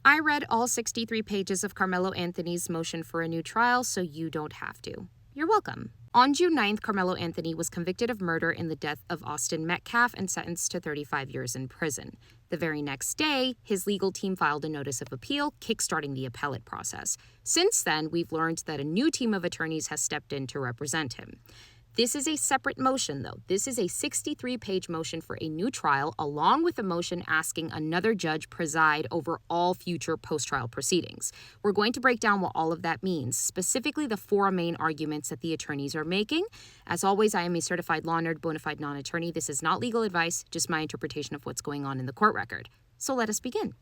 I read all 63 pages of Karmelo Anthony's motion for a new trial, so you don't have to. You're welcome. On June 9th, Karmelo Anthony was convicted of murder in the death of Austin Metcalf and sentenced to 35 years in prison. The very next day, his legal team filed a notice of appeal, kickstarting the appellate process. Since then, we've learned that a new team of attorneys has stepped in to represent him. This is a separate motion, though. This is a 63-page motion for a new trial, along with a motion asking another judge preside over all future post-trial proceedings. We're going to break down what all of that means, specifically the four main arguments that the attorneys are making. As always, I am a certified law nerd, bona fide non-attorney. This is not legal advice, just my interpretation of what's going on in the court record. So let us begin.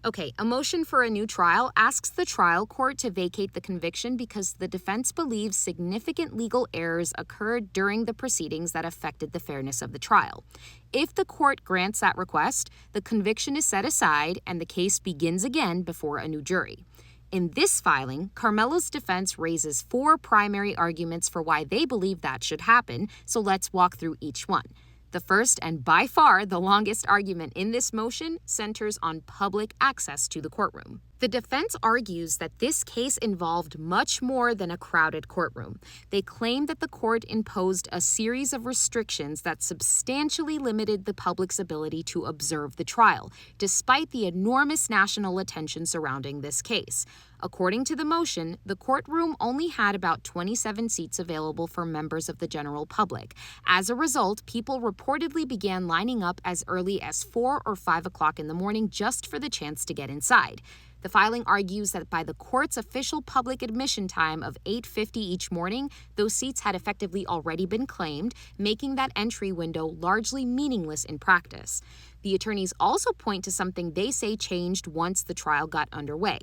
Okay, a motion for a new trial asks the trial court to vacate the conviction because the defense believes significant legal errors occurred during the proceedings that affected the fairness of the trial. If the court grants that request, the conviction is set aside and the case begins again before a new jury. In this filing, Karmelo's defense raises four primary arguments for why they believe that should happen, so let's walk through each one. The first, and by far the longest argument in this motion, centers on public access to the courtroom. The defense argues that this case involved much more than a crowded courtroom. They claim that the court imposed a series of restrictions that substantially limited the public's ability to observe the trial, despite the enormous national attention surrounding this case. According to the motion, the courtroom only had about 27 seats available for members of the general public. As a result, people reportedly began lining up as early as 4 or 5 o'clock in the morning just for the chance to get inside. The filing argues that by the court's official public admission time of 8:50 each morning, those seats had effectively already been claimed, making that entry window largely meaningless in practice. The attorneys also point to something they say changed once the trial got underway.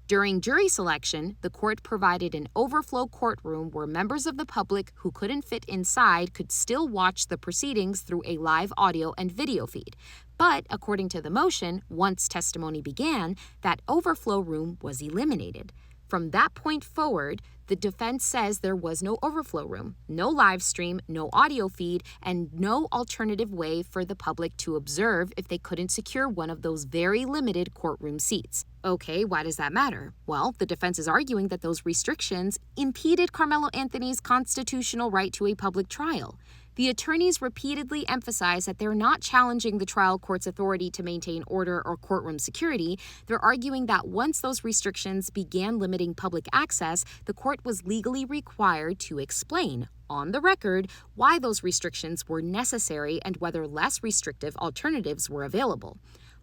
During jury selection, the court provided an overflow courtroom where members of the public who couldn't fit inside could still watch the proceedings through a live audio and video feed. But, according to the motion, once testimony began, that overflow room was eliminated. From that point forward, the defense says there was no overflow room, no live stream, no audio feed, and no alternative way for the public to observe if they couldn't secure one of those very limited courtroom seats. Okay, why does that matter? Well, the defense is arguing that those restrictions impeded Karmelo Anthony's constitutional right to a public trial. The attorneys repeatedly emphasize that they're not challenging the trial court's authority to maintain order or courtroom security. They're arguing that once those restrictions began limiting public access, the court was legally required to explain, on the record, why those restrictions were necessary and whether less restrictive alternatives were available.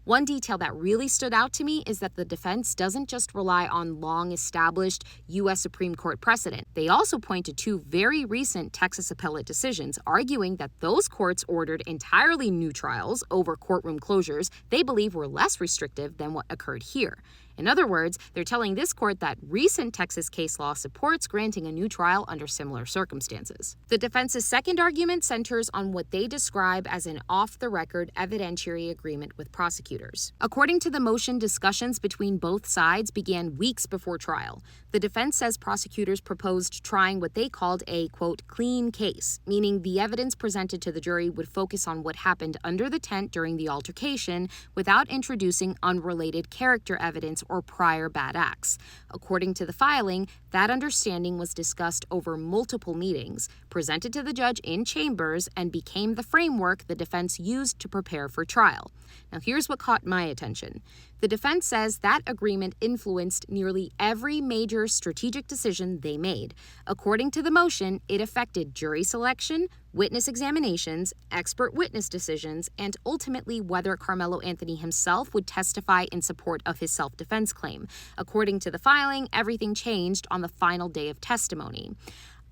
One detail that really stood out to me is that the defense doesn't just rely on long-established U.S. Supreme Court precedent. They also point to two very recent Texas appellate decisions, arguing that those courts ordered entirely new trials over courtroom closures they believe were less restrictive than what occurred here. In other words, they're telling this court that recent Texas case law supports granting a new trial under similar circumstances. The defense's second argument centers on what they describe as an off-the-record evidentiary agreement with prosecutors. According to the motion, discussions between both sides began weeks before trial. The defense says prosecutors proposed trying what they called a, quote, clean case, meaning the evidence presented to the jury would focus on what happened under the tent during the altercation without introducing unrelated character evidence or prior bad acts. According to the filing, that understanding was discussed over multiple meetings, presented to the judge in chambers, and became the framework the defense used to prepare for trial. Now, here's what caught my attention. The defense says that agreement influenced nearly every major strategic decision they made. According to the motion, it affected jury selection, witness examinations, expert witness decisions, and ultimately whether Karmelo Anthony himself would testify in support of his self-defense claim. According to the filing, everything changed on the final day of testimony.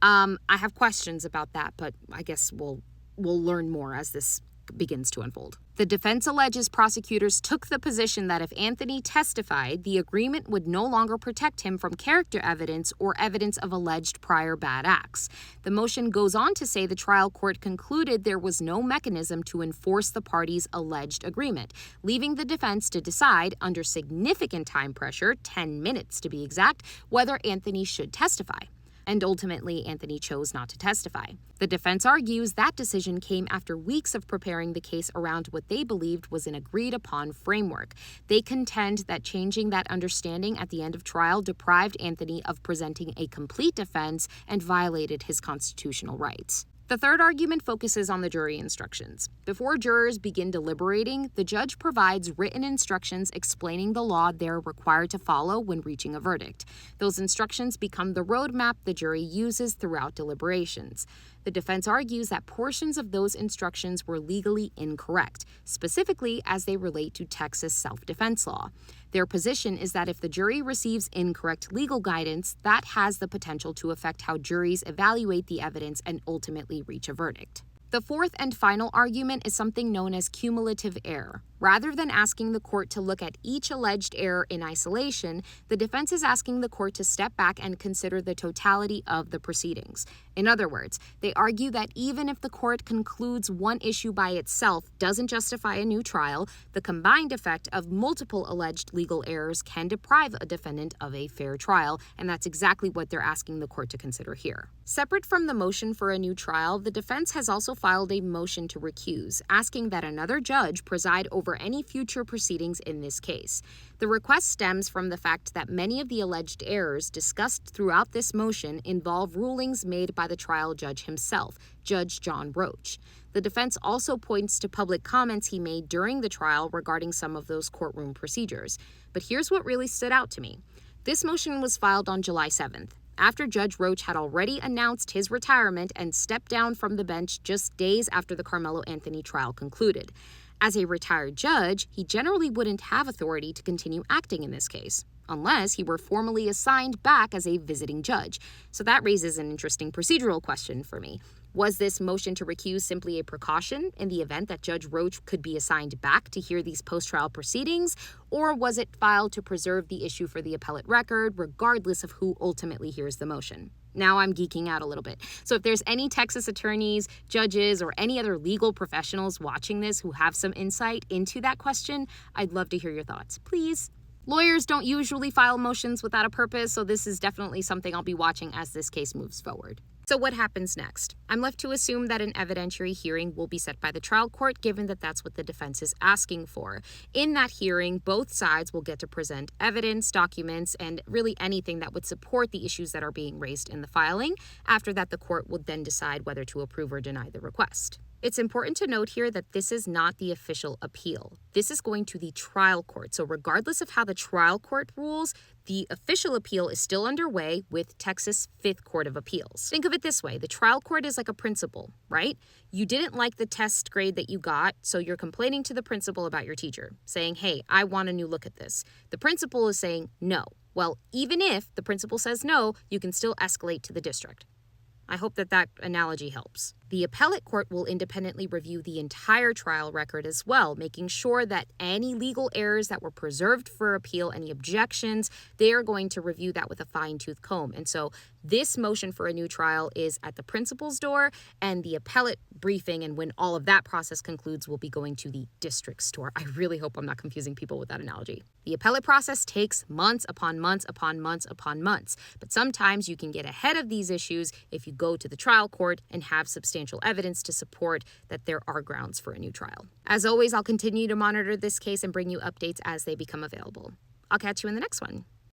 I have questions about that, but I guess we'll learn more as this begins to unfold. The defense alleges prosecutors took the position that if Anthony testified, the agreement would no longer protect him from character evidence or evidence of alleged prior bad acts. The motion goes on to say the trial court concluded there was no mechanism to enforce the parties' alleged agreement, leaving the defense to decide, under significant time pressure, 10 minutes to be exact, whether Anthony should testify. and ultimately Anthony chose not to testify. The defense argues that decision came after weeks of preparing the case around what they believed was an agreed-upon framework. They contend that changing that understanding at the end of trial deprived Anthony of presenting a complete defense and violated his constitutional rights. The third argument focuses on the jury instructions. Before jurors begin deliberating, the judge provides written instructions explaining the law they're required to follow when reaching a verdict. Those instructions become the roadmap the jury uses throughout deliberations. The defense argues that portions of those instructions were legally incorrect, specifically as they relate to Texas self-defense law. Their position is that if the jury receives incorrect legal guidance, that has the potential to affect how juries evaluate the evidence and ultimately reach a verdict. The fourth and final argument is something known as cumulative error. Rather than asking the court to look at each alleged error in isolation, the defense is asking the court to step back and consider the totality of the proceedings. In other words, they argue that even if the court concludes one issue by itself doesn't justify a new trial, the combined effect of multiple alleged legal errors can deprive a defendant of a fair trial, and that's exactly what they're asking the court to consider here. Separate from the motion for a new trial, the defense has also filed a motion to recuse, asking that another judge preside over any future proceedings in this case. The request stems from the fact that many of the alleged errors discussed throughout this motion involve rulings made by the trial judge himself, Judge John Roach. The defense also points to public comments he made during the trial regarding some of those courtroom procedures. But here's what really stood out to me. This motion was filed on July 7th. After Judge Roach had already announced his retirement and stepped down from the bench just days after the Karmelo Anthony trial concluded. As a retired judge, he generally wouldn't have authority to continue acting in this case, unless he were formally assigned back as a visiting judge. So that raises an interesting procedural question for me. Was this motion to recuse simply a precaution in the event that Judge Roach could be assigned back to hear these post-trial proceedings, or was it filed to preserve the issue for the appellate record, regardless of who ultimately hears the motion? Now I'm geeking out a little bit. So if there's any Texas attorneys, judges, or any other legal professionals watching this who have some insight into that question, I'd love to hear your thoughts. Please. Lawyers don't usually file motions without a purpose, so this is definitely something I'll be watching as this case moves forward. So what happens next? I'm left to assume that an evidentiary hearing will be set by the trial court, given that that's what the defense is asking for. In that hearing, both sides will get to present evidence, documents, and really anything that would support the issues that are being raised in the filing. After that, the court will then decide whether to approve or deny the request. It's important to note here that this is not the official appeal. This is going to the trial court. So regardless of how the trial court rules, the official appeal is still underway with Texas Fifth Court of Appeals. Think of it this way. The trial court is like a principal, right? You didn't like the test grade that you got, so you're complaining to the principal about your teacher, saying, hey, I want a new look at this. The principal is saying no. Well, even if the principal says no, you can still escalate to the district. I hope that analogy helps. The appellate court will independently review the entire trial record as well, making sure that any legal errors that were preserved for appeal, any objections, they are going to review that with a fine-tooth comb. And so this motion for a new trial is at the principal's door, and the appellate briefing, and when all of that process concludes, will be going to the district's door. I really hope I'm not confusing people with that analogy. The appellate process takes months upon months upon months upon months, but sometimes you can get ahead of these issues if you go to the trial court and have substantial evidence to support that there are grounds for a new trial. As always, I'll continue to monitor this case and bring you updates as they become available. I'll catch you in the next one.